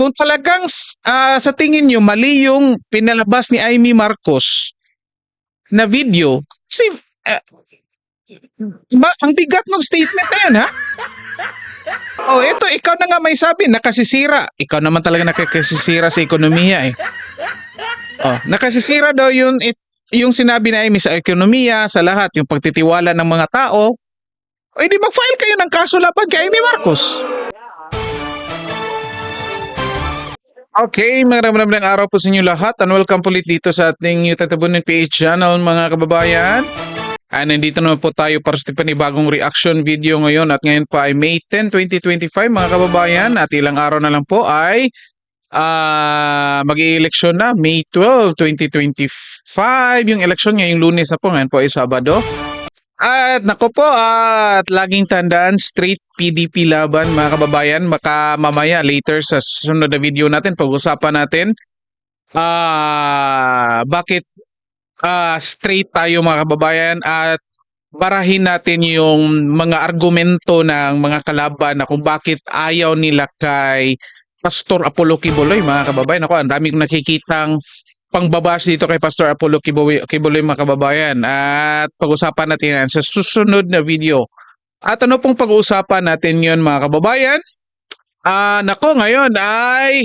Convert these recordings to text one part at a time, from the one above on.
kung talagang sa tingin nyo mali yung pinalabas ni Amy Marcos na video, kasi ang bigat ng statement na yun, ha? Oh, ito, ikaw na nga may sabi, nakasisira. Ikaw naman talaga nakakasisira sa ekonomiya eh. Oh, nakasisira daw yung sinabi na Amy sa ekonomiya, sa lahat, yung pagtitiwala ng mga tao. O di mag-file kayo ng kaso laban kay Amy Marcos. Okay, maraming araw po sa inyo lahat and welcome ulit dito sa ating YouTube Tabunan PH channel mga kababayan. Nandito naman po tayo para sa panibagong reaction video ngayon at ngayon pa ay May 10, 2025 mga kababayan at ilang araw na lang po ay mag-i-eleksyon na May 12, 2025 yung eleksyon ngayong Lunes na po, ngayon po ay Sabado. At nako po, at laging tandaan, straight PDP laban mga kababayan. Mamaya later sa susunod na video natin pag-usapan natin bakit straight tayo mga kababayan at barahin natin yung mga argumento ng mga kalaban na kung bakit ayaw nila kay Pastor Apollo Quiboloy mga kababayan. Ako, ang dami kong nakikitang pangbabash dito kay Pastor Apollo Quiboloy mga kababayan at pag-usapan natin yan sa susunod na video. At ano pong pag-uusapan natin yon mga kababayan? Nako, ngayon ay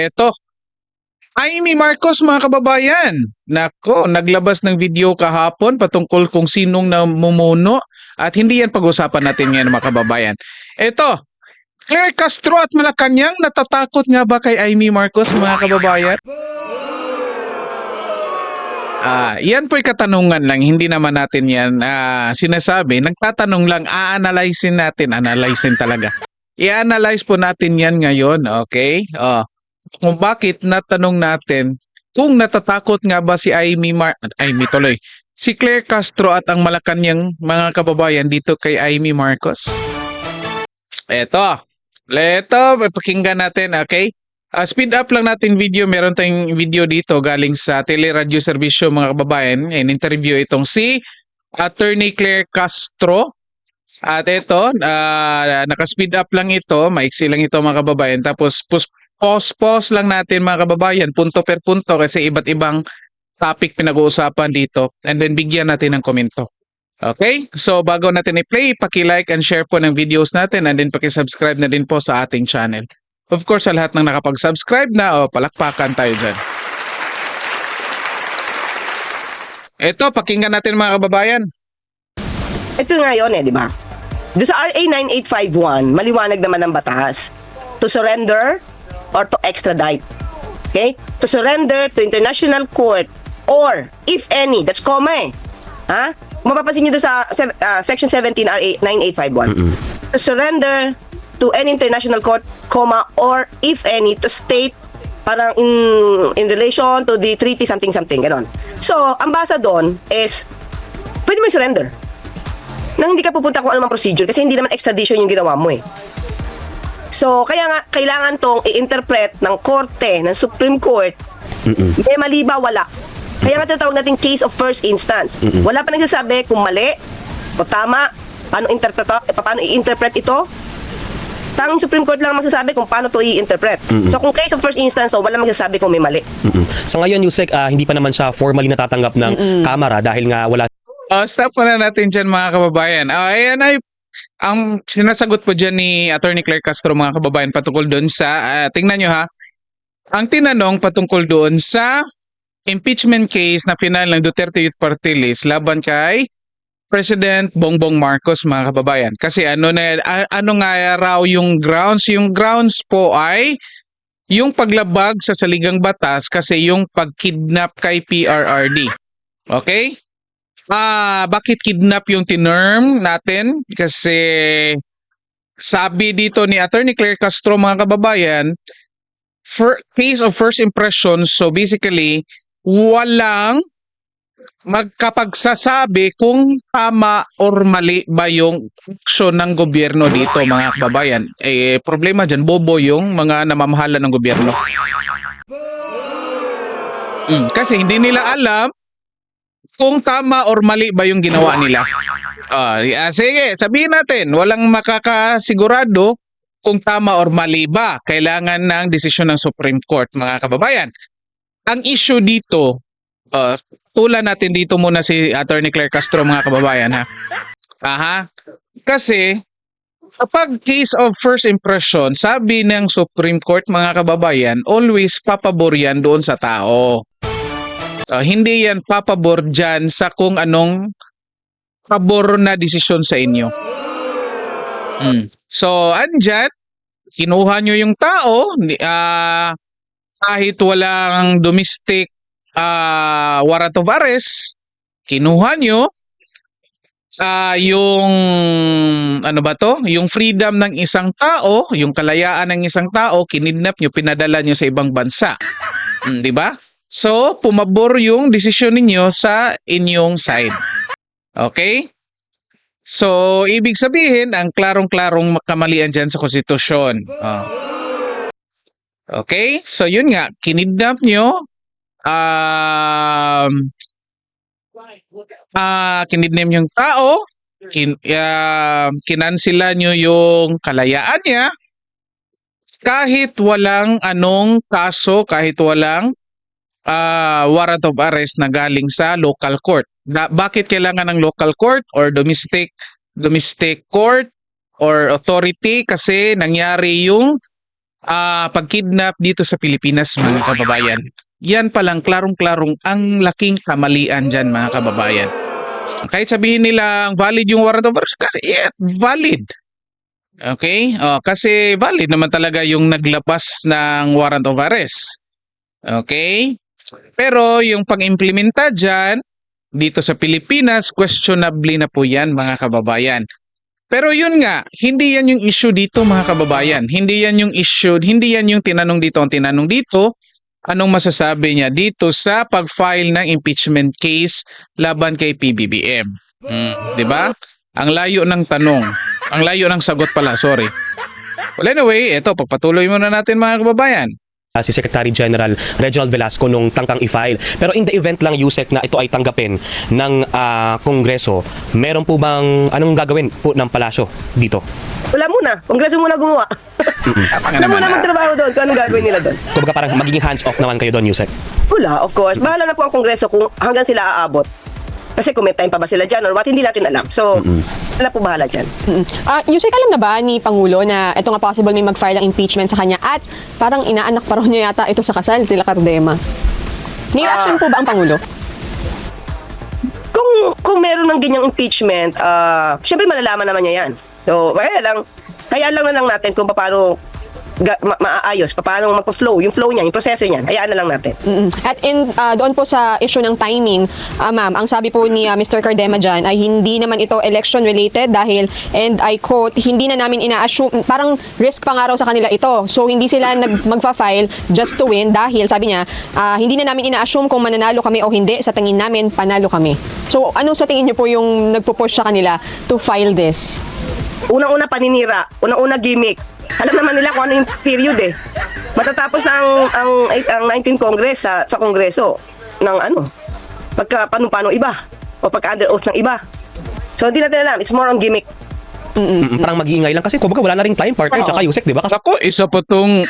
ito, Amy Marcos mga kababayan. Nako, naglabas ng video kahapon patungkol kung sinong namumuno at hindi yan pag-usapan natin ngayon mga kababayan. Ito, Claire Castro at Malacanang, natatakot nga ba kay Amy Marcos mga kababayan? Yan po'y katanungan lang, hindi naman natin yan sinasabi. Nagtatanong lang, analyzin talaga. I-analyze po natin yan ngayon, okay? Kung bakit natanong natin kung natatakot nga ba si si Claire Castro at ang Malacanang mga kababayan dito kay Amy Marcos. Eto, pakinggan natin, okay? Speed up lang natin video. Meron tayong video dito galing sa Teleradyo Serbisyo mga kababayan. In-interview itong si Attorney Claire Castro. At ito, naka-speed up lang ito. Maiksi lang ito mga kababayan. Tapos pause lang natin mga kababayan. Punto per punto kasi iba't ibang topic pinag-uusapan dito. And then bigyan natin ng komento. Okay? So bago natin i-play, paki-like and share po ng videos natin and then paki-subscribe na din po sa ating channel. Of course, sa lahat ng nakapag-subscribe na, palakpakan tayo dyan. Ito, pakinggan natin mga kababayan. Ito nga yun di ba? Doon sa RA 9851, maliwanag naman ang batas. To surrender or to extradite. Okay? To surrender to international court or, if any, that's comma Ha? Kung mapapansin nyo doon sa Section 17 RA 9851. To surrender to any international court, comma, or if any, to state parang in relation to the treaty something, ganon. So, ang basa doon is, pwede mo i-surrender. Nang hindi ka pupunta kung anumang procedure kasi hindi naman extradition yung ginawa mo So, kaya nga, kailangan tong i-interpret ng korte, ng Supreme Court, may mali ba, wala. Kaya nga tinatawag natin case of first instance. Wala pa nagsasabi kung mali o tama, paano i-interpret ito. Tanging Supreme Court lang magsasabi kung paano to i-interpret. So kung case of first instance, wala magsasabi kung may mali. Sa ngayon, Yusek, hindi pa naman siya formally natatanggap ng Kamara dahil nga wala. Stop muna natin dyan mga kababayan. Ayan ay ang sinasagot po dyan ni Attorney Claire Castro mga kababayan patungkol doon sa, tingnan nyo ha, ang tinanong patungkol doon sa impeachment case na final ng Duterte Youth Party List laban kay President Bongbong Marcos mga kababayan. Kasi ano nga raw yung grounds? Yung grounds po ay yung paglabag sa saligang batas kasi yung pagkidnap kay PRRD. Okay? Bakit kidnap yung tinerm natin? Kasi sabi dito ni Attorney Claire Castro mga kababayan, case of first impression, so basically walang magkapagsasabi kung tama or mali ba yung aksyon ng gobyerno dito mga kababayan. Problema dyan, bobo yung mga namamahala ng gobyerno. Kasi hindi nila alam kung tama or mali ba yung ginawa nila. Sige, sabihin natin, walang makakasigurado kung tama or mali ba, kailangan ng desisyon ng Supreme Court, mga kababayan. Ang issue dito, tulan natin dito muna si Attorney Claire Castro, mga kababayan, ha. Aha. Kasi kapag case of first impression, sabi ng Supreme Court, mga kababayan, always papabor yan doon sa tao. Hindi yan papabor dyan sa kung anong pabor na desisyon sa inyo. So, andyan, kinuha nyo yung tao, kahit walang domestic warrant of arrest, kinuha nyo, yung ano ba to? Yung freedom ng isang tao, yung kalayaan ng isang tao, kinidnap nyo, pinadala nyo sa ibang bansa. Di ba? So, pumabor yung desisyon ninyo sa inyong side. Okay? So, ibig sabihin, ang klarong-klarong kamalian dyan sa konstitusyon. Okay? So, yun nga, kinidnap nyo, kinidnap yung tao, kinansila nyo yung kalayaan niya, kahit walang anong kaso, kahit walang warrant of arrest na galing sa local court. Bakit kailangan ng local court or domestic court or authority? Kasi nangyari yung pagkidnap dito sa Pilipinas, mga kababayan. Yan palang klarong-klarong ang laking kamalian dyan, mga kababayan. Kahit sabihin nila valid yung warrant of arrest, kasi valid. Okay? Kasi valid naman talaga yung naglabas ng warrant of arrest. Okay? Pero yung pag-implementa dyan, dito sa Pilipinas, questionably na po yan, mga kababayan. Pero yun nga, hindi yan yung issue dito, mga kababayan. Hindi yan yung issue, hindi yan yung tinanong dito. Ang tinanong dito, anong masasabi niya dito sa pag-file ng impeachment case laban kay PBBM? Di ba? Ang layo ng tanong. Ang layo ng sagot pala, sorry. Well, anyway, ito, pagpatuloy muna natin, mga kababayan. Si Secretary General Reginald Velasco nung tangkang i-file. Pero in the event lang, Yusek, na ito ay tanggapin ng Kongreso, meron po bang anong gagawin po ng palasyo dito? Wala muna. Kongreso muna gumawa. Wala muna magtrabaho doon kung anong gagawin nila doon. Kumbaga parang magiging hands-off naman kayo doon, Yusek? Wala, of course. Bahala na po ang Kongreso kung hanggang sila aabot. Kasi kung may time pa ba sila dyan or what, hindi natin alam. So, wala po bahala dyan. Yusek, alam na ba ni Pangulo na ito nga possible may mag-file ng impeachment sa kanya at parang inaanak pa rin niya yata ito sa kasal, sila Cardema. May reaction po ba ang Pangulo? Kung meron ng ganyang impeachment, syempre malalaman naman niya yan. So, kaya lang na lang natin kung paano maayos, paano magpa-flow, yung flow niya, yung proseso niya. Hayaan na lang natin. At doon po sa issue ng timing, ma'am, ang sabi po ni Mr. Cardema dyan ay hindi naman ito election related dahil, and I quote, hindi na namin ina-assume, parang risk pa nga raw sa kanila ito. So, hindi sila magfa-file just to win dahil, sabi niya, hindi na namin ina-assume kung mananalo kami o hindi. Sa tingin namin, panalo kami. So, ano sa tingin niyo po yung nagpo-push sa kanila to file this? Unang-una paninira, unang-una gimmick. Alam naman nila kung ano yung period eh. Matatapos na ang 19th Congress sa Kongreso ng pagka paano iba o pagka under oath ng iba. So hindi natin alam, it's more on gimmick. Parang mag-iingay lang kasi kumbaga wala na ring time, partner, tsaka Yusek, di ba? Ako, isa pa tong,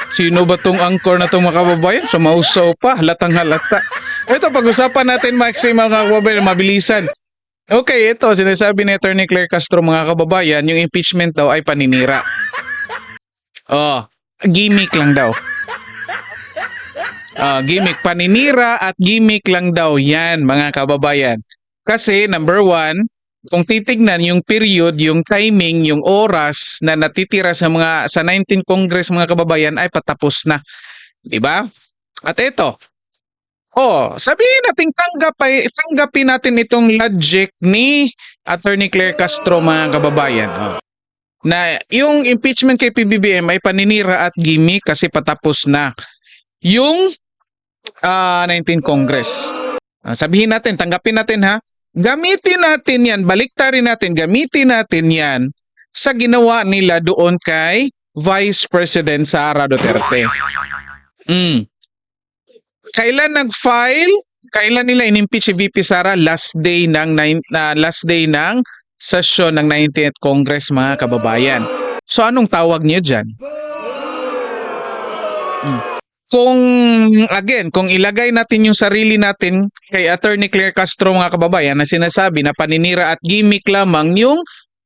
sino ba tong anchor na tong mga kababayan? Sa mausaw pa, halatang halata. Ito, pag-usapan natin, Maxi, mga kababayan, mabilisan. Okay, ito, sinasabi ni Attorney Claire Castro, mga kababayan, yung impeachment daw ay paninira. Gimmick lang daw. Gimmick, paninira at gimmick lang daw yan, mga kababayan. Kasi, number one, kung titignan yung period, yung timing, yung oras na natitira sa 19th Congress, mga kababayan, ay patapos na. Diba? At ito, sabihin natin tanggapin natin itong logic ni Attorney Claire Castro, mga kababayan. Na yung impeachment kay PBBM ay paninira at gimmick kasi patapos na yung 19th Congress. Sabihin natin, tanggapin natin ha. Gamitin natin yan, baliktarin natin, gamitin natin yan sa ginawa nila doon kay Vice President Sara Duterte. Kailan nag-file? Kailan nila in-impeach si VP Sara? Last day ng session ng 90th Congress, mga kababayan. So anong tawag niyo dyan? Kung, again, kung ilagay natin yung sarili natin kay Attorney Claire Castro mga kababayan na sinasabi na paninira at gimmick lamang yung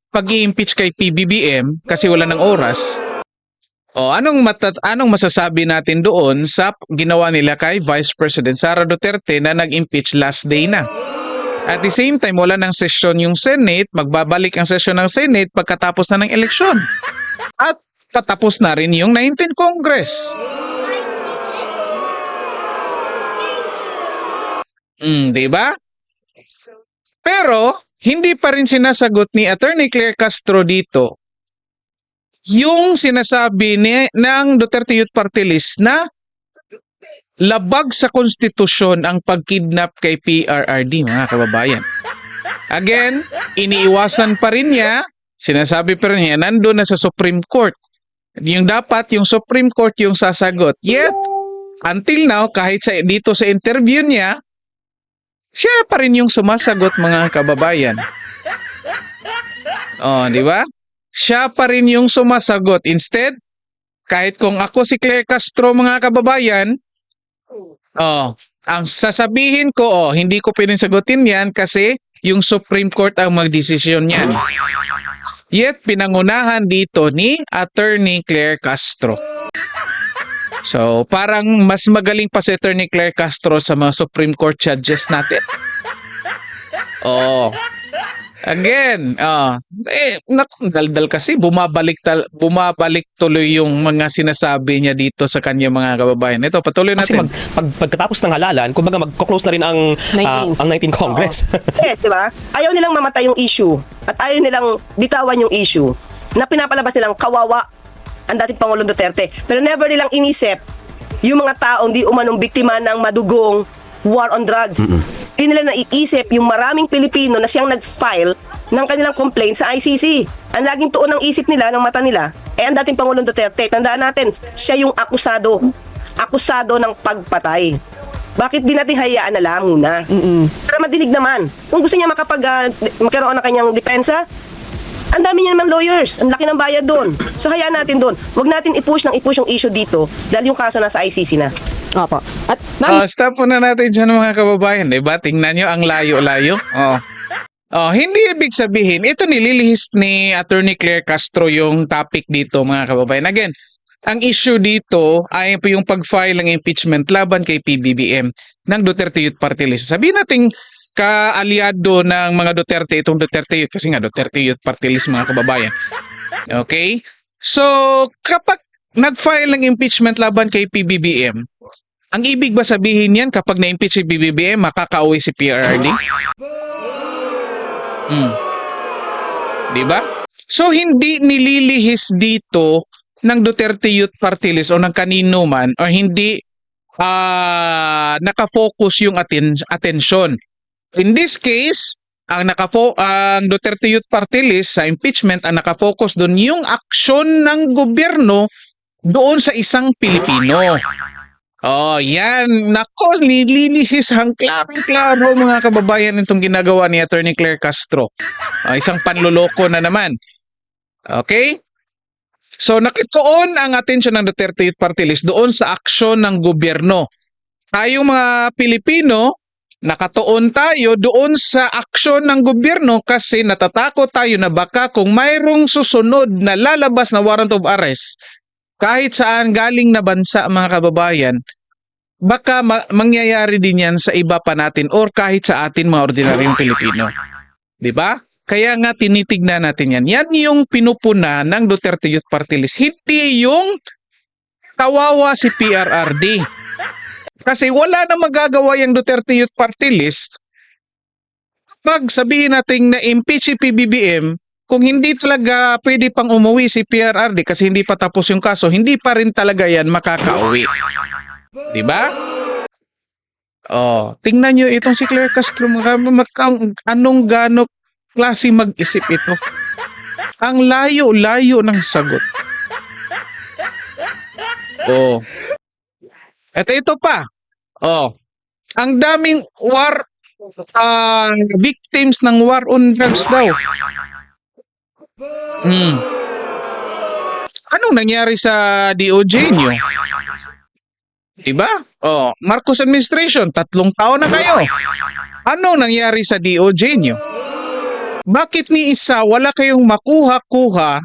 pag-i-impeach kay PBBM kasi wala ng oras. O anong masasabi natin doon sa ginawa nila kay Vice President Sara Duterte na nag-impeach last day na? At the same time, wala ng sesyon yung Senate, magbabalik ang sesyon ng Senate pagkatapos na ng eleksyon. At patapos na rin yung 19th Congress. Di ba? Pero hindi pa rin sinasagot ni Attorney Claire Castro dito yung sinasabi ng Duterte Youth Party List na labag sa konstitusyon ang pagkidnap kay PRRD, mga kababayan. Again, iniiwasan pa rin niya, sinasabi pa rin niya, nandun na sa Supreme Court. Yung dapat, yung Supreme Court yung sasagot. Yet, until now, kahit dito sa interview niya, siya pa rin yung sumasagot, mga kababayan. Oh, di ba? Siya pa rin yung sumasagot. Instead, kahit kung ako si Claire Castro, mga kababayan, ang sasabihin ko, hindi ko pinasagutin yan kasi yung Supreme Court ang magdesisyon yan. Yet, pinangunahan dito ni Attorney Claire Castro. So, parang mas magaling pa si Attorney Claire Castro sa mga Supreme Court judges natin. Again, daldal kasi bumabalik tuloy yung mga sinasabi niya dito sa kanya mga kababayan. Ito, patuloy Kasi natin. pagkatapos ng halalan, kumbaga magko-close na rin ang 19th Congress. Yes, di ba? Ayaw nilang mamatay yung issue at ayaw nilang bitawan yung issue na pinapalabas nilang kawawa ang dating Pangulong Duterte. Pero never nilang inisip yung mga taong di umanong biktima ng madugong war on drugs. Hindi nila naiisip yung maraming Pilipino na siyang nag-file ng kanilang complaint sa ICC. Ang laging tuon ng isip nila, ng mata nila, ang dating Pangulong Duterte. Tandaan natin, siya yung akusado. Akusado ng pagpatay. Bakit di natin hayaan na lang muna? Para madinig naman. Kung gusto niya magkaroon ng kanyang depensa, ang dami niya naman lawyers. Ang laki ng bayad doon. So hayaan natin doon. Huwag natin i-push yung issue dito dahil yung kaso nasa ICC na. Opo. At ma'am, Stop muna natin dyan mga kababayan. Diba? Tingnan nyo ang layo-layo. Hindi ibig sabihin, ito nililihis ni Attorney Claire Castro yung topic dito mga kababayan. Again, ang issue dito ay yung pag-file ng impeachment laban kay PBBM ng Duterte Youth Party List. Sabihin natin ka-aliado ng mga Duterte itong Duterte Youth kasi nga Duterte Youth Party List mga kababayan. Okay? So, kapag nag-file ng impeachment laban kay PBBM, ang ibig ba sabihin yan kapag na-impeach si PBBM, makakauwi si PRRD? Diba? So, hindi nililihis dito ng Duterte Youth Party List o ng kanino man o hindi nakafocus yung atensyon. In this case, ang Duterte Youth Party List sa impeachment ang nakafocus doon yung aksyon ng gobyerno doon sa isang Pilipino. Yan. Nako, nililihis ang klarong-klaro mga kababayan itong ginagawa ni Attorney Claire Castro. Isang panloloko na naman. Okay? So, nakituon ang atensyon ng Duterte Youth Party List doon sa aksyon ng gobyerno. Tayong mga Pilipino, nakatuon tayo doon sa aksyon ng gobyerno kasi natatakot tayo na baka kung mayroong susunod na lalabas na warrant of arrest, kahit saan galing na bansa mga kababayan, baka mangyayari din yan sa iba pa natin or kahit sa atin mga ordinaryong Pilipino. Diba? Kaya nga tinitignan natin yan. Yan yung pinupuna ng Duterte Youth Party List. Hindi yung kawawa si PRRD. Kasi wala na magagawa yung Duterte Youth Party List pag sabihin natin na impeach si PBBM, kung hindi talaga pwede pang umuwi si PRRD kasi hindi pa tapos yung kaso, hindi pa rin talaga yan makakauwi. Diba? Tingnan nyo itong si Claire Castro, anong gano'ng klase mag-isip ito. Ang layo-layo ng sagot. At ito pa. Ang daming victims ng war on drugs daw. Anong nangyari sa DOJ nyo? Diba? Oh, Marcos administration, 3 taon na kayo. Anong nangyari sa DOJ nyo? Bakit ni isa wala kayong makuha-kuha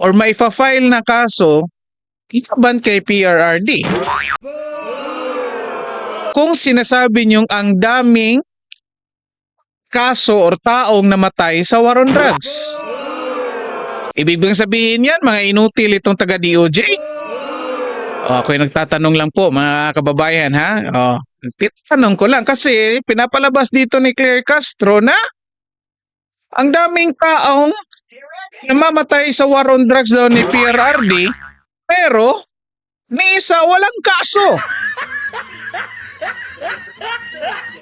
or maifa-file na kaso laban kay PRRD? Kung sinasabi nyong ang daming kaso or taong namatay sa war on drugs. Ibig bang sabihin yan, mga inutil itong taga DOJ? Ako yung nagtatanong lang po, mga kababayan, ha? Titanong ko lang kasi pinapalabas dito ni Claire Castro na ang daming taong namamatay sa war on drugs daw ni PRRD, pero ni isa walang kaso.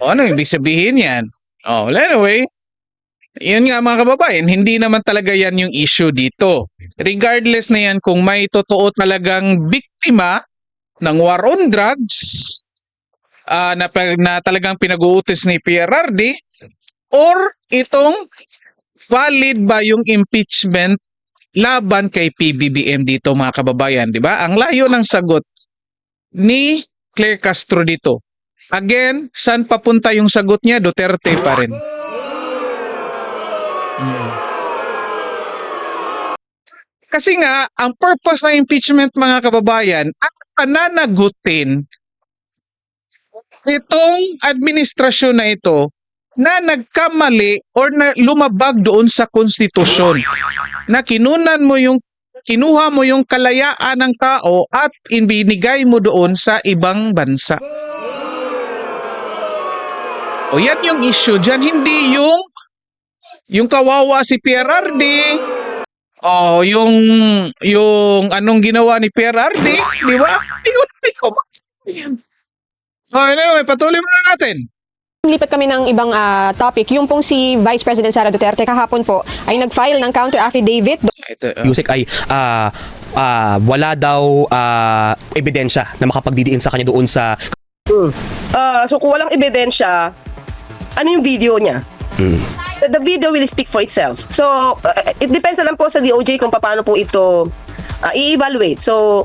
Ano ibig sabihin yan? Well, anyway, yun nga mga kababayan, hindi naman talaga yan yung issue dito. Regardless na yan kung may totoo talagang biktima ng war on drugs na talagang pinag-uutos ni PRRD or itong valid ba yung impeachment laban kay PBBM dito mga kababayan, di ba? Ang layo ng sagot ni Claire Castro dito. Again, saan papunta yung sagot niya? Duterte pa rin. Kasi nga, ang purpose ng impeachment mga kababayan, ang pananagutin itong administrasyon na ito na nagkamali or na lumabag doon sa konstitusyon na kinuha mo yung kalayaan ng tao at ibinigay mo doon sa ibang bansa. O yan yung issue dyan, hindi yung kawawa si PRRD, yung anong ginawa ni PRRD, di ba? Anyway, patuloy muna natin. Lipat kami ng ibang topic. Yung pong si Vice President Sara Duterte kahapon po ay nag-file ng counter affidavit. Yusek ay wala daw ebidensya na makapagdidiin sa kanya doon sa So kung walang ebidensya, ano yung video niya? The video will speak for itself. So, it depends na lang po sa DOJ kung paano po ito i-evaluate. So,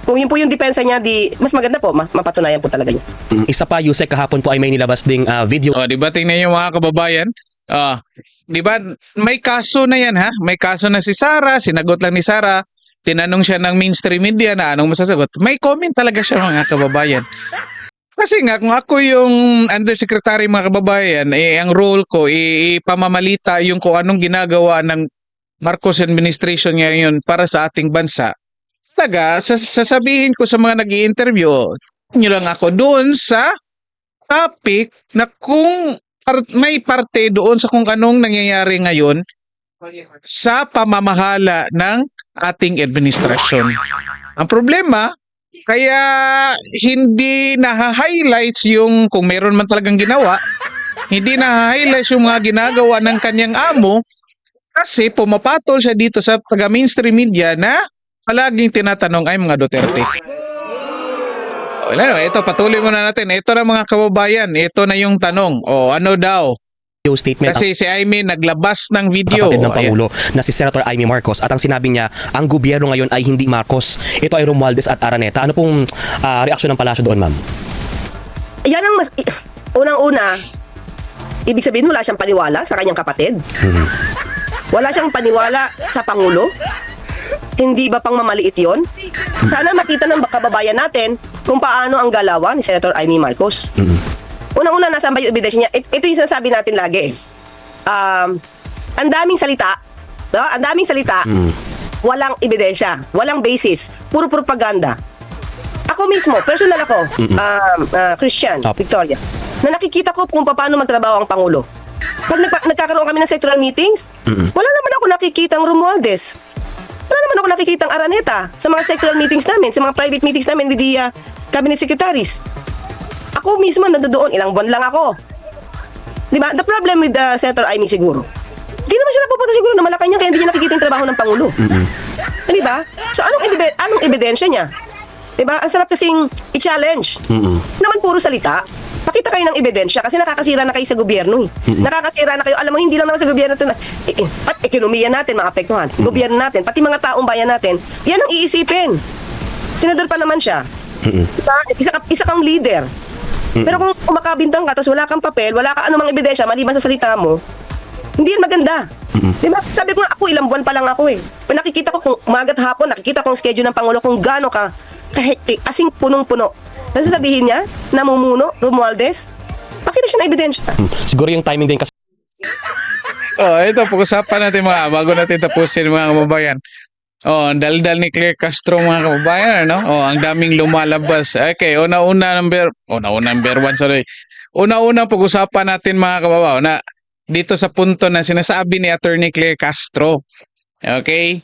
kung yun po yung depensa niya, mas maganda po, mas mapatunayan po talaga niya. Isa pa, Yusek, kahapon po ay may nilabas ding video. Di ba tingnan niyo mga kababayan? Di ba may kaso na yan ha? May kaso na si Sara, sinagot lang ni Sara. Tinanong siya ng mainstream media na anong masasagot. May comment talaga siya mga kababayan. Kasi nga, kung ako yung undersecretary mga kababayan, ang role ko, ipamamalita yung kung anong ginagawa ng Marcos administration ngayon para sa ating bansa. Talaga, sasabihin ko sa mga nag-i-interview, nyo lang ako doon sa topic na kung may parte doon sa kung anong nangyayari ngayon sa pamamahala ng ating administrasyon. Ang problema, kaya hindi na-highlights yung kung meron man talagang ginawa, hindi na-highlights yung mga ginagawa ng kanyang amo kasi pumapatol siya dito sa taga-mainstream media na palaging tinatanong ay mga Duterte. Ito, patuloy muna natin. Ito na mga kababayan, ito na yung tanong. Ano daw? Statement Kasi si Aimee naglabas ng video. Kapatid ng Pangulo na si Senator Aimee Marcos at ang sinabi niya, ang gobyerno ngayon ay hindi Marcos. Ito ay Romualdez at Araneta. Ano pong reaksyon ng palasyo doon, ma'am? Yan ang unang-una, ibig sabihin wala siyang paniwala sa kanyang kapatid. Wala siyang paniwala sa Pangulo. Hindi ba pang mamaliit yon? Sana makita ng kababayan natin kung paano ang galawan ni Senator Aimee Marcos. Unang-una, nasaan ba yung ebidensya niya? Ito yung sinasabi natin lagi. Ang daming salita, no? Ang daming salita, walang ebidensya, walang basis, puro propaganda. Ako mismo, personal ako, Christian, Victoria, na nakikita ko kung paano magtrabaho ang Pangulo. Pag nagkakaroon kami ng sectoral meetings, wala naman ako nakikitang Romualdez. Wala naman ako nakikitang Araneta sa mga sectoral meetings namin, sa mga private meetings namin with the cabinet secretaries. Ako mismo nandoon, ilang buwan lang ako. Di ba? The problem with Senator Aimee siguro, di naman siya napupunta siguro na Malacanang kaya hindi niya nakikita yung trabaho ng Pangulo. Di ba? So anong ebidensya niya? Di ba? Ang sarap kasing i-challenge. Naman puro salita. Pakita kayo ng ebidensya kasi nakakasira na kayo sa gobyerno. Nakakasira na kayo. Alam mo, hindi lang naman sa gobyerno ito. At ekonomiya natin maapektuhan. Gobyerno natin, pati mga taong bayan natin, yan ang iisipin. Senador pa naman siya. Diba? Isa kang leader. Pero kung makabintang ka, tapos wala kang papel, wala ka anumang ebidensya, maliban sa salita mo, hindi yan maganda. Diba? Sabi ko nga, ako ilang buwan pa lang ako eh. Pero nakikita ko kung umaga't hapon, nakikita ko ang schedule ng Pangulo kung gaano ka kahektik, asing punong-puno. Nasasabihin niya, namumuno, Romualdez, pakita siya na ebidensya. Siguro yung timing din kasi Oh, ito pag-usapan natin bago natin tapusin mga kababayan. Oh, ang daldal ni Claire Castro mga kababayan, ano? Oh, ang daming lumalabas. Okay, una-una number 1, sorry. Una-una pag-usapan natin mga kababayan na dito sa punto na sinasabi ni Attorney Claire Castro. Okay?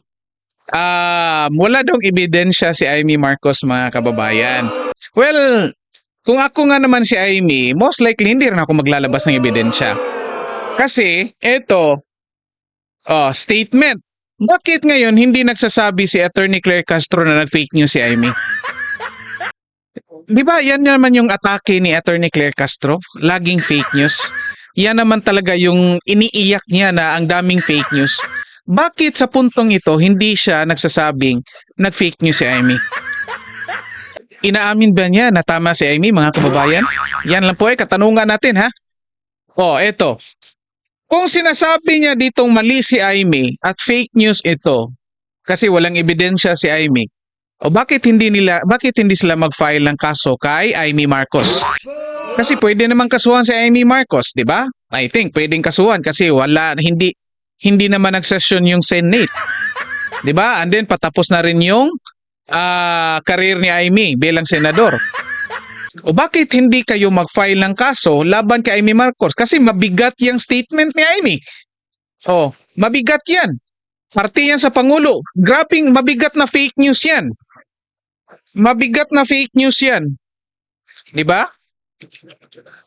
Wala dong ebidensya si Amy Marcos mga kababayan. Well, kung ako nga naman si Amy, most likely hindi rin ako maglalabas ng ebidensya. Kasi, eto, statement. Bakit ngayon hindi nagsasabi si Attorney Claire Castro na nag-fake news si Amy? Di ba, yan naman yung atake ni Attorney Claire Castro? Laging fake news. Yan naman talaga yung iniiyak niya na ang daming fake news. Bakit sa puntong ito hindi siya nagsasabing nag-fake news si Amy? Inaamin ba niya na tama si Amy mga kababayan? Yan lang po katanungan natin ha. Oh, eto. Kung sinasabi niya ditong mali si Amy at fake news ito kasi walang ebidensya si Amy, bakit hindi sila mag-file ng kaso kay Amy Marcos? Kasi pwede namang kasuhan si Amy Marcos, di ba? I think pwedeng kasuhan kasi hindi naman nag-session yung Senate. Di ba? And then patapos na rin yung career ni Amy bilang senador. O bakit hindi kayo mag-file ng kaso laban kay Amy Marcos? Kasi mabigat yung statement ni Amy. Oh, mabigat yan. Parte yan sa Pangulo. Grabing mabigat na fake news yan. Mabigat na fake news yan. Di ba?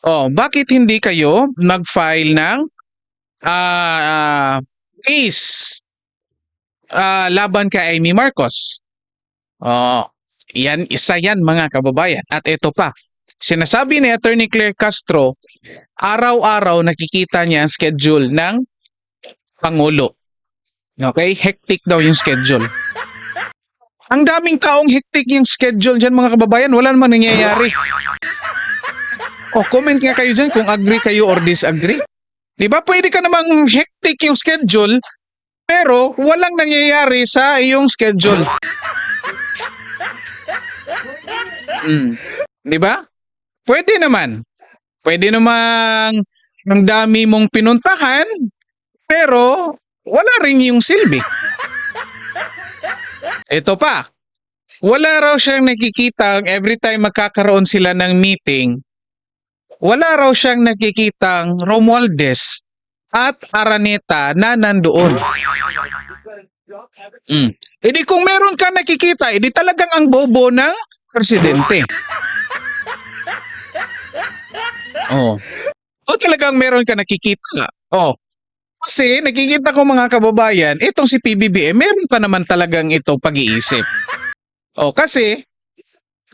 Oh, bakit hindi kayo mag-file ng case laban kay Amy Marcos? Oh, isa yan mga kababayan. At ito pa, sinasabi ni Attorney Claire Castro, araw-araw nakikita niya ang schedule ng Pangulo. Okay? Hectic daw yung schedule. Ang daming taong hectic yung schedule dyan mga kababayan, wala namang nangyayari. Oh, comment nga kayo dyan kung agree kayo or disagree. Di ba? Pwede ka namang hectic yung schedule, pero walang nangyayari sa iyong schedule. Di ba? Pwede naman. Pwede namang ang dami mong pinuntahan, pero wala rin yung silbi. Ito pa. Wala raw siyang nakikita every time magkakaroon sila ng meeting. Wala raw siyang nakikitang Romualdez at Araneta na nandoon. Edi kung meron ka nakikita, edi talagang ang bobo ng presidente. Oh. O talagang meron ka nakikita. Oh. Kasi nakikita ko mga kababayan, itong si PBBM, meron pa naman talagang itong pag-iisip. Oh, kasi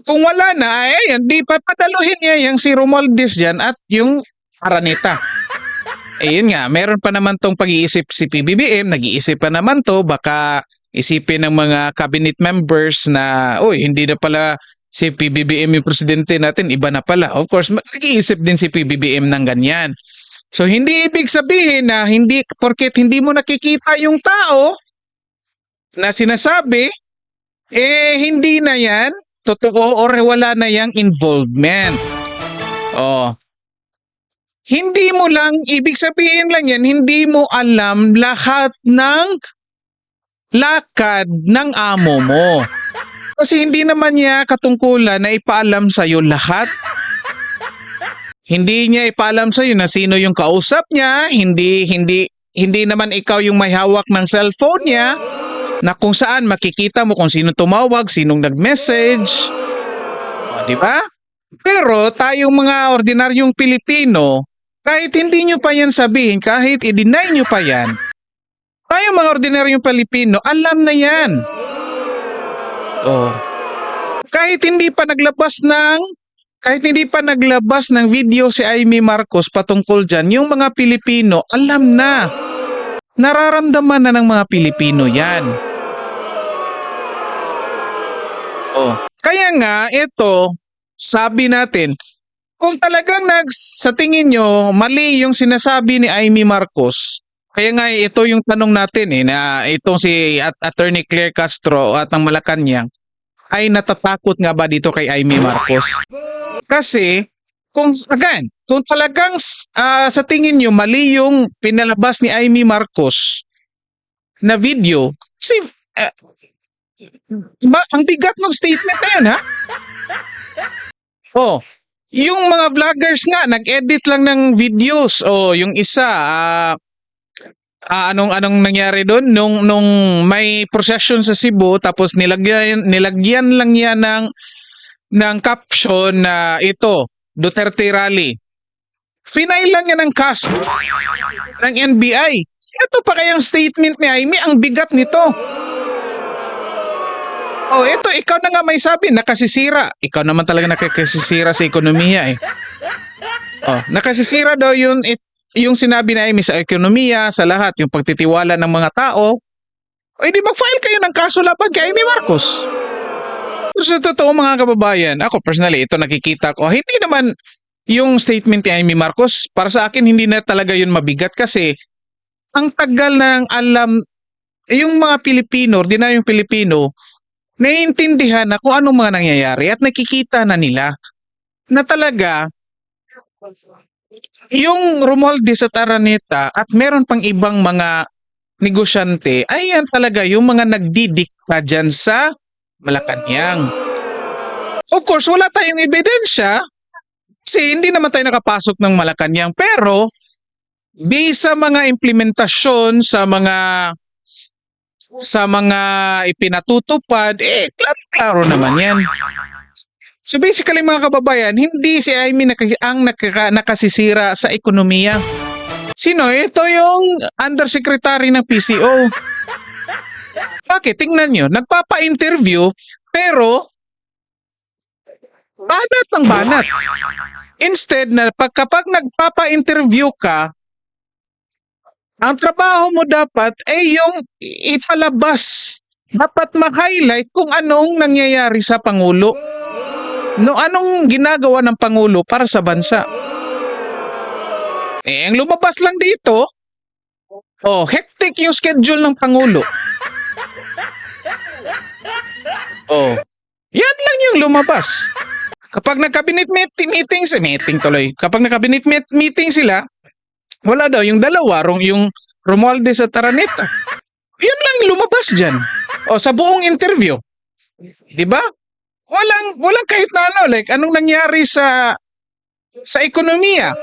kung wala na, ay di papadaluhin niya yung si Romualdez dyan at yung Araneta. Ayun nga, meron pa naman tong pag-iisip si PBBM, nag-iisip pa naman to, baka isipin ng mga cabinet members na, hindi na pala si PBBM yung presidente natin, iba na pala. Of course, nag-iisip din si PBBM ng ganyan. So, hindi ibig sabihin na porket hindi mo nakikita yung tao na sinasabi, hindi na yan totoo or wala na yang involvement. Oh. Hindi mo lang, ibig sabihin lang yan, hindi mo alam lahat ng lakad ng amo mo. Kasi hindi naman niya katungkulan na ipaalam sa'yo lahat. Hindi niya ipaalam sa'yo na sino yung kausap niya, hindi naman ikaw yung may hawak ng cellphone niya, na kung saan makikita mo kung sino tumawag, sinong nag-message. O, di ba? Pero tayong mga ordinaryong Pilipino, kahit hindi nyo pa yan sabihin, kahit i-deny nyo pa yan, tayong mga ordinaryong Pilipino, alam na yan. Oh. Kahit hindi pa naglabas ng kahit hindi pa naglabas ng video si Amy Marcos patungkol dyan, yung mga Pilipino, alam na. Nararamdaman na ng mga Pilipino yan. Oh. Kaya nga, ito, sabi natin, kung talagang sa tingin nyo, mali yung sinasabi ni Amy Marcos, kaya nga ito yung tanong natin na itong si Attorney Claire Castro at ang Malacanang ay natatakot nga ba dito kay Amy Marcos? Kasi, kung talagang sa tingin nyo mali yung pinalabas ni Amy Marcos na video, kasi ang bigat ng statement na yun, ha? Oh, yung mga vloggers nga, nag-edit lang ng videos. Oh, yung isa, anong nangyari doon nung may procession sa Cebu tapos nilagyan lang niya ng caption na ito Duterte rally. Final lang niya ng kaso ng NBI. Ito pa kayang statement ni Amy, ang bigat nito. Oh, ito ikaw na nga may sabi, nakasisira. Ikaw naman talaga nakakasisira sa ekonomiya eh. Oh, nakasisira daw yung sinabi na Amy sa ekonomiya, sa lahat, yung pagtitiwala ng mga tao, o di mag-file kayo ng kaso laban kay Amy Marcos. Pero sa totoo mga kababayan, ako personally, ito nakikita ko, hindi naman yung statement ni Amy Marcos, para sa akin hindi na talaga yun mabigat kasi ang tagal ng alam, yung mga Pilipino, ordinaryong Pilipino, naiintindihan na kung anong mga nangyayari at nakikita na nila na talaga yung Romualdez at Araneta at meron pang ibang mga negosyante ay yan talaga yung mga nagdidikta dyan sa Malacanang. Of course, wala tayong ebidensya kasi hindi naman tayo nakapasok ng Malacanang pero based sa mga implementasyon sa mga ipinatutupad, klaro naman yan. So basically mga kababayan, hindi si Amy nakasisira sa ekonomiya. Sino? Ito yung undersecretary ng PCO. Bakit? Tingnan nyo, nagpapa-interview pero banat ng banat. Instead na kapag nagpapa-interview ka, ang trabaho mo dapat ay yung ipalabas. Dapat mag-highlight kung anong nangyayari sa Pangulo. No, anong ginagawa ng Pangulo para sa bansa. Ang lumabas lang dito, hectic yung schedule ng Pangulo. Yan lang yung lumabas. Kapag nag-cabinet kapag nag-cabinet meeting sila, wala daw yung dalawa, yung Romualdez at Araneta. Yan lang yung lumabas dyan. Sa buong interview. 'Di ba? Walang kahit na anong nangyari sa ekonomiya.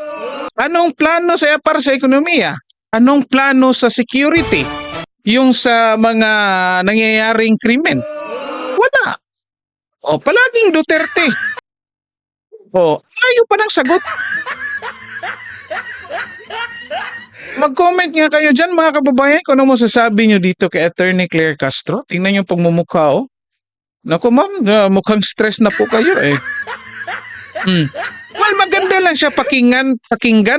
Anong plano para sa ekonomiya? Anong plano sa security? Yung sa mga nangyayaring krimen? Wala. Palaging Duterte. Ayaw pa ng sagot. Mag-comment nga kayo dyan mga kababayan kung ano masasabi nyo dito kay Attorney Claire Castro. Tingnan nyo pagmumukha Naku ma'am, mukhang stress na po kayo eh. Well, maganda lang siya pakinggan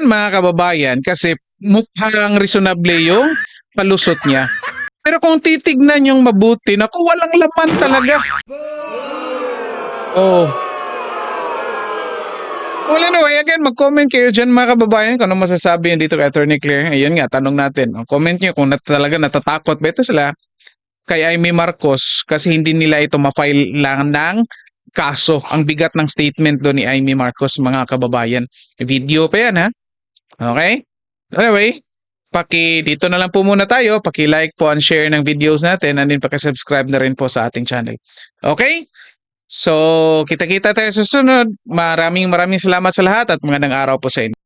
mga kababayan kasi mukhang reasonable yung palusot niya. Pero kung titignan yung mabuti, naku walang laman talaga. Well, anyway, again, mag-comment kayo dyan mga kababayan kung ano masasabi nyo dito kay Attorney Claire. Ayun nga, tanong natin. Comment nyo kung talaga natatakot ba ito sila kay Amy Marcos kasi hindi nila ito ma-file lang ng kaso. Ang bigat ng statement doon ni Amy Marcos mga kababayan. Video pa yan ha. Okay? Anyway, dito na lang po muna tayo. Paki-like po and share ng videos natin and then paki-subscribe na rin po sa ating channel. Okay? So, kita-kita tayo sa sunod. Maraming salamat sa lahat at magandang araw po sa inyo.